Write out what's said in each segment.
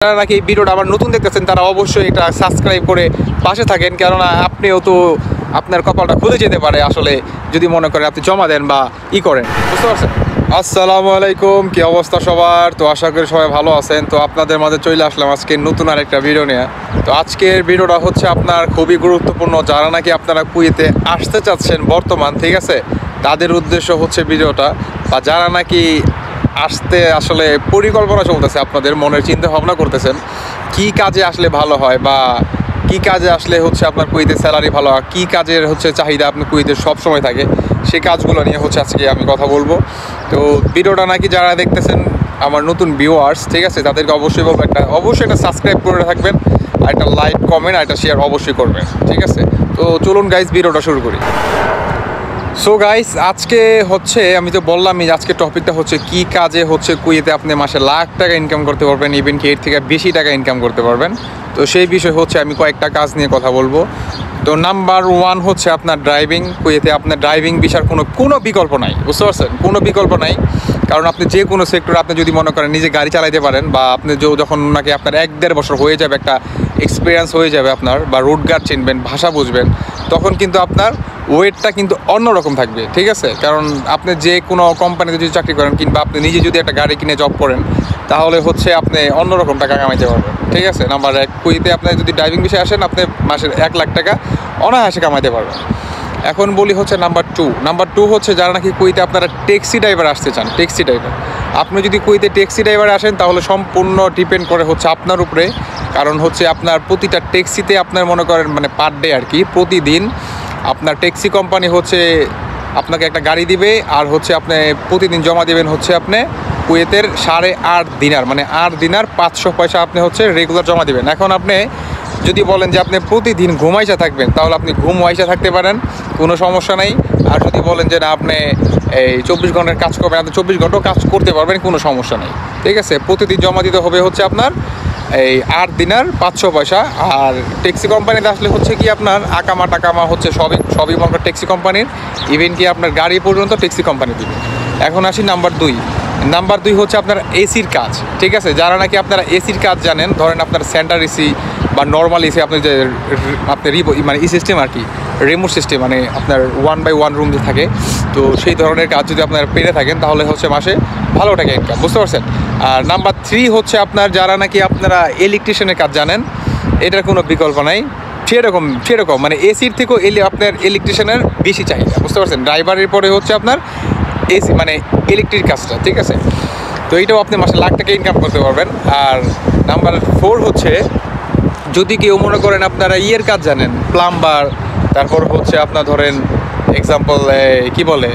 যারা নাকি এই ভিডিওটা আবার নতুন দেখতেছেন তারা অবশ্যই এটা সাবস্ক্রাইব করে পাশে থাকেন, কেননা আপনিও তো আপনার কপালটা খুলে যেতে পারে আসলে যদি মনে করেন আপনি জমা দেন বা করেন, বুঝতে পারছেন। আসসালামু আলাইকুম, কি অবস্থা সবার? তো আশা করি সবাই ভালো আছেন। তো আপনাদের মাঝে চলে আসলাম আজকে নতুন আরেকটা ভিডিও নিয়ে। তো আজকের ভিডিওটা হচ্ছে আপনার খুবই গুরুত্বপূর্ণ, যারা নাকি আপনারা কুয়েতে আসতে চাচ্ছেন বর্তমান, ঠিক আছে, তাদের উদ্দেশ্য হচ্ছে ভিডিওটা। বা যারা নাকি আসতে আসলে পরিকল্পনা চলতেছে, আপনাদের মনের চিন্তা ভাবনা করতেছেন কি কাজে আসলে ভালো হয় বা কি কাজে আসলে হচ্ছে আপনার কুয়েতে স্যালারি ভালো হয়, কী কাজের হচ্ছে চাহিদা আপনার কুয়েতে সবসময় থাকে, সেই কাজগুলো নিয়ে হচ্ছে আজকে আমি কথা বলবো। তো ভিডিওটা নাকি যারা দেখতেছেন আমার নতুন ভিউয়ার্স, ঠিক আছে, তাদেরকে অবশ্যই বলবো অবশ্যই একটা সাবস্ক্রাইব করে রাখবেন, আর একটা লাইক কমেন্ট আর একটা শেয়ার অবশ্যই করবেন, ঠিক আছে। তো চলুন গাইজ ভিডিওটা শুরু করি। সো গাইস, আজকে হচ্ছে আমি তো বললামই আজকে টপিকটা হচ্ছে কি কাজে হচ্ছে কুয়েতে আপনি মাসে লাখ টাকা ইনকাম করতে পারবেন, ইভেন কি এর থেকে বেশি টাকা ইনকাম করতে পারবেন। তো সেই বিষয় হচ্ছে আমি কয়েকটা কাজ নিয়ে কথা বলবো। তো নাম্বার 1 হচ্ছে আপনার ড্রাইভিং। কুয়েতে আপনার ড্রাইভিং বিষয়ের কোনো বিকল্প নাই, বুঝতে পারছেন, কোনো বিকল্প নাই। কারণ আপনি যে কোনো সেক্টরে আপনি যদি মনে করেন নিজে গাড়ি চালাইতে পারেন, বা আপনি যখন নাকি আপনার 1-1.5 বছর হয়ে যাবে, একটা এক্সপিরিয়েন্স হয়ে যাবে আপনার, বা রুট গার্ড চিনবেন, ভাষা বুঝবেন, তখন কিন্তু আপনার ওয়েটটা কিন্তু অন্যরকম থাকবে, ঠিক আছে। কারণ আপনি যে কোনো কোম্পানিতে যদি চাকরি করেন কিংবা আপনি নিজে যদি একটা গাড়ি কিনে জব করেন, তাহলে হচ্ছে আপনি অন্যরকম টাকা কামাইতে পারবেন, ঠিক আছে। নাম্বার 1, কুয়েতে আপনি যদি ড্রাইভিং বিষয়ে আসেন, আপনি মাসের 1 লাখ টাকা অনায়াসে কামাইতে পারবেন। এখন বলি হচ্ছে নাম্বার টু হচ্ছে যারা নাকি কুয়েতে আপনারা ট্যাক্সি ড্রাইভার আসতে চান। ট্যাক্সি ড্রাইভার, আপনি যদি কুয়েতে ট্যাক্সি ড্রাইভার আসেন তাহলে সম্পূর্ণ ডিপেন্ড করে হচ্ছে আপনার উপরে। কারণ হচ্ছে আপনার প্রতিটা ট্যাক্সিতে আপনার মনে করেন মানে পার ডে আর কি, প্রতিদিন আপনার ট্যাক্সি কোম্পানি হচ্ছে আপনাকে একটা গাড়ি দিবে, আর হচ্ছে আপনি প্রতিদিন জমা দেবেন হচ্ছে আপনি কুয়েতের 8.5 দিনার, মানে 8 দিনার 500 পয়সা আপনি হচ্ছে রেগুলার জমা দেবেন। এখন আপনি যদি বলেন যে আপনি প্রতিদিন ঘুমাইসা থাকবেন, তাহলে আপনি ঘুমাইসা থাকতে পারেন, কোনো সমস্যা নাই। আর যদি বলেন যে না আপনি এই 24 ঘন্টার কাজ করবেন, আপনি 24 ঘন্টাও কাজ করতে পারবেন, কোনো সমস্যা নেই, ঠিক আছে। প্রতিদিন জমা দিতে হবে হচ্ছে আপনার এই 8 দিনার 500 পয়সা। আর ট্যাক্সি কোম্পানিতে আসলে হচ্ছে কি আপনার আকামা টাকামা হচ্ছে সবই মনে করেন ট্যাক্সি কোম্পানির, ইভেন কি আপনার গাড়ি পর্যন্ত ট্যাক্সি কোম্পানি দিবে। এখন আসি নাম্বার 2 হচ্ছে আপনার এসির কাজ, ঠিক আছে। যারা নাকি আপনারা এসির কাজ জানেন, ধরেন আপনার সেন্টার এসি বা নর্মাল এসি, আপনি যে আপনার মানে সিস্টেম আর কি, রিমোট সিস্টেম, মানে আপনার 1/1 রুম যে থাকে, তো সেই ধরনের কাজ যদি আপনারা পেরে থাকেন তাহলে হচ্ছে মাসে ভালো টাকা ইনকাম, বুঝতে পারছেন। আর নাম্বার 3 হচ্ছে আপনার যারা নাকি আপনারা ইলেকট্রিশিয়ানের কাজ জানেন, এটার কোনো বিকল্প নাই। সেরকম মানে এসির থেকেও আপনার ইলেকট্রিশিয়ানের বেশি চাহিদা, বুঝতে পারছেন। ড্রাইভারের পরে হচ্ছে আপনার এসি মানে ইলেকট্রিক কাজটা, ঠিক আছে। তো এইটাও আপনি মাসে লাখ টাকা ইনকাম করতে পারবেন। আর নাম্বার 4 হচ্ছে যদি কেউ মনে করেন আপনারা ইয়ের কাজ জানেন, প্লাম্বার, তারপর হচ্ছে আপনার ধরেন এক্সাম্পল কি বলে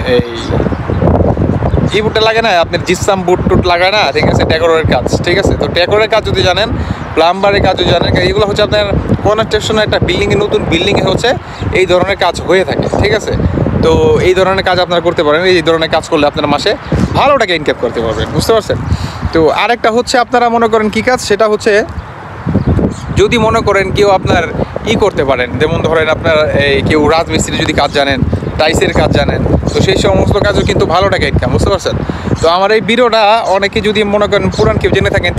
এই বুটটা লাগে না আপনার, জিপসাম বুট লাগায় না, ঠিক আছে, ডেকোরের কাজ, ঠিক আছে। তো ডেকোরের কাজ যদি জানেন, প্লাম্বারের কাজ যদি জানেন, এগুলো হচ্ছে আপনার কনস্ট্রাকশনে একটা নতুন বিল্ডিংয়ে হচ্ছে এই ধরনের কাজ হয়ে থাকে, ঠিক আছে। তো এই ধরনের কাজ আপনারা করতে পারেন, এই ধরনের কাজ করলে আপনারা মাসে ভালো টাকা ইনকাম করতে পারবেন, বুঝতে পারছেন। তো আরেকটা হচ্ছে আপনারা মনে করেন কী কাজ, সেটা হচ্ছে যদি মনে করেন কেউ আপনার করতে পারেন, যেমন ধরেন আপনার কেউ রাজমিস্ত্রি যদি কাজ জানেন, টাইসের কাজ জানেন, তো সেই সমস্ত কাজও কিন্তু ভালো টাকা ইনকাম, বুঝতে পারছেন। তো আমার এই ভিডিওটা অনেকে যদি মনে করেন পুরান কেউ জেনে থাকেন,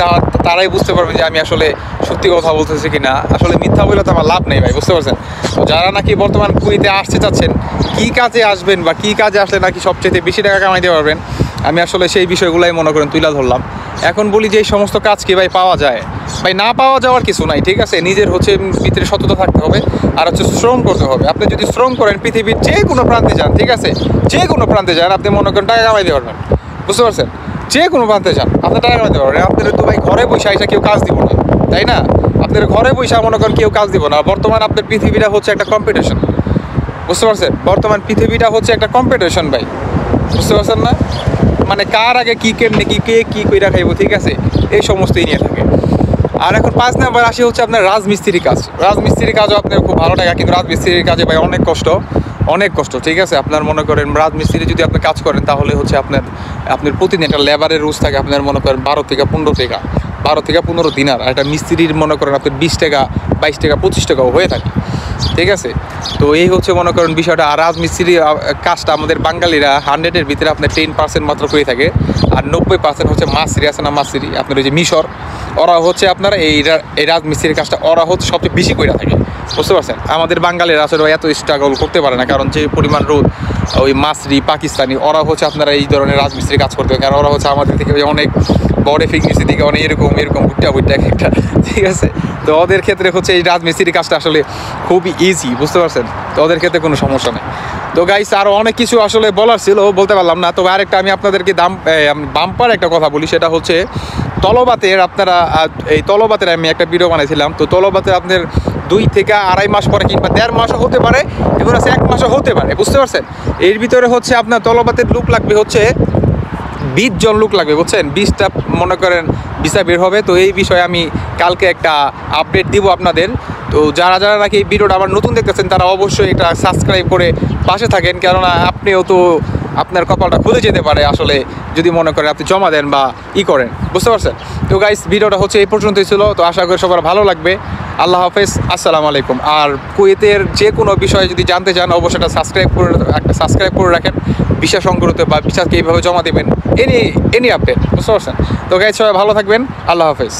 তারাই বুঝতে পারবেন যে আমি আসলে সত্যি কথা বলতেছি কিনা, আসলে মিথ্যা বলে তো আমার লাভ নেই ভাই, বুঝতে পারছেন। তো যারা নাকি বর্তমান কুয়েতে আসতে চাচ্ছেন, কী কাজে আসবেন বা কী কাজে আসলে নাকি সবচেয়ে বেশি টাকা কামাইতে পারবেন, আমি আসলে সেই বিষয়গুলাই মনে করেন তুলে ধরলাম। এখন বলি যে এই সমস্ত কাজ কি ভাই পাওয়া যায়? ভাই না পাওয়া যাওয়ার কিছু নাই, ঠিক আছে। নিজের হচ্ছে ভিতরে সততা থাকতে হবে, আর হচ্ছে শ্রম করতে হবে। আপনি যদি শ্রম করেন, পৃথিবীর যে কোনো প্রান্তে যান, ঠিক আছে, যে কোনো প্রান্তে যান, আপনি মনে করেন টাকা কামাইতে পারবেন, বুঝতে পারছেন। যে কোনো প্রান্তে যান আপনি টাকা কামাইতে পারবেন। আপনার তো ভাই ঘরে বসে আইসা কেউ কাজ দিব না, তাই না? আপনার ঘরে বসে মনে করেন কেউ কাজ দিব না। বর্তমান আপনার পৃথিবীটা হচ্ছে একটা কম্পিটিশন, বুঝতে পারছেন। বর্তমান পৃথিবীটা হচ্ছে একটা কম্পিটিশন ভাই, বুঝতে পারছেন না? মানে কার আগে কী কেমনি কে কী কইরা খাইব, ঠিক আছে, এই সমস্তই নিয়ে থাকে। আর এখন 5 নাম্বার আসি হচ্ছে আপনার রাজমিস্ত্রির কাজ। রাজমিস্ত্রির কাজও আপনার খুব ভালো টাকা, কিন্তু রাজমিস্ত্রির কাজে ভাই অনেক কষ্ট, ঠিক আছে। আপনার মনে করেন রাজমিস্ত্রি যদি আপনি কাজ করেন, তাহলে হচ্ছে আপনার প্রতিদিন একটা লেবারের রুজ থাকে আপনার মনে করেন 12 থেকে 15 টাকা, 12 থেকে 15 দিনার, আর একটা মিস্ত্রির মনে করেন আপনার 20 টাকা 22 টাকা 25 টাকাও হয়ে থাকে, ঠিক আছে। তো এই হচ্ছে মনে করেন বিষয়টা। আর রাজমিস্ত্রি কাজটা আমাদের বাঙালিরা 100-এর ভিতরে আপনার 10% মাত্র করে থাকে, আর 90% হচ্ছে মাসরি আছে না, মাসরি আপনার ওই যে মিশর, ওরা হচ্ছে আপনার এই রাজমিস্ত্রির কাজটা ওরা হচ্ছে সবচেয়ে বেশি করে থাকে, বুঝতে পারছেন। আমাদের বাঙালিরা আসলে এত স্ট্রাগল করতে পারে না, কারণ যে পরিমাণ রোদ, ওই মাসরি পাকিস্তানি ওরা হচ্ছে আপনারা এই ধরনের রাজমিস্ত্রি কাজ করতে হয়, কারণ ওরা হচ্ছে আমাদের থেকে অনেক বড় ফিটনেসি দিকে অনেক এরকম বুট্টা একটা, ঠিক আছে। তো ওদের ক্ষেত্রে হচ্ছে এই রাজমিস্ত্রি কাজটা আসলে খুবই ইজি, বুঝতে পারছেন। তো ওদের ক্ষেত্রে কোনো সমস্যা নেই। তো গাইস আরও অনেক কিছু আসলে বলার ছিল, বলতে পারলাম না। তবে আরেকটা আমি আপনাদেরকে বাম্পার একটা কথা বলি, সেটা হচ্ছে তলবাতের। আপনারা এই তলবাতের আমি একটা ভিডিও বানাইছিলাম। তো তলবাতের আপনার 2 থেকে আড়াই মাস পরে কিংবা 1.5 মাসও হতে পারে, এবং 1 মাসও হতে পারে, বুঝতে পারছেন। এর ভিতরে হচ্ছে আপনার তলবাতের লুক লাগবে হচ্ছে 20 জন লোক লাগবে, বুঝছেন। 20টা মনে করেন ভিসা বের হবে। তো এই বিষয়ে আমি কালকে একটা আপডেট দিব আপনাদের। তো যারা যারা নাকি এই ভিডিওটা আবার নতুন দেখতেছেন তারা অবশ্যই এটা সাবস্ক্রাইব করে পাশে থাকেন, কেননা আপনিও তো আপনার কপালটা খুলে যেতে পারে আসলে, যদি মনে করেন আপনি জমা দেন বা করেন, বুঝতে পারছেন। তো গাইস ভিডিওটা হচ্ছে এই পর্যন্তই ছিল। তো আশা করি সবার ভালো লাগবে। আল্লাহ হাফেজ, আসসালামু আলাইকুম। আর কুয়েতের যে কোনো বিষয়ে যদি জানতে চান অবশ্যই একটা সাবস্ক্রাইব করে রাখেন। ভিসা সংক্রান্ত বা ভিসাকে এইভাবে জমা দেবেন, এনি আপডেট, বুঝতে পারছেন। তো গাইস সবাই ভালো থাকবেন, আল্লাহ হাফেজ।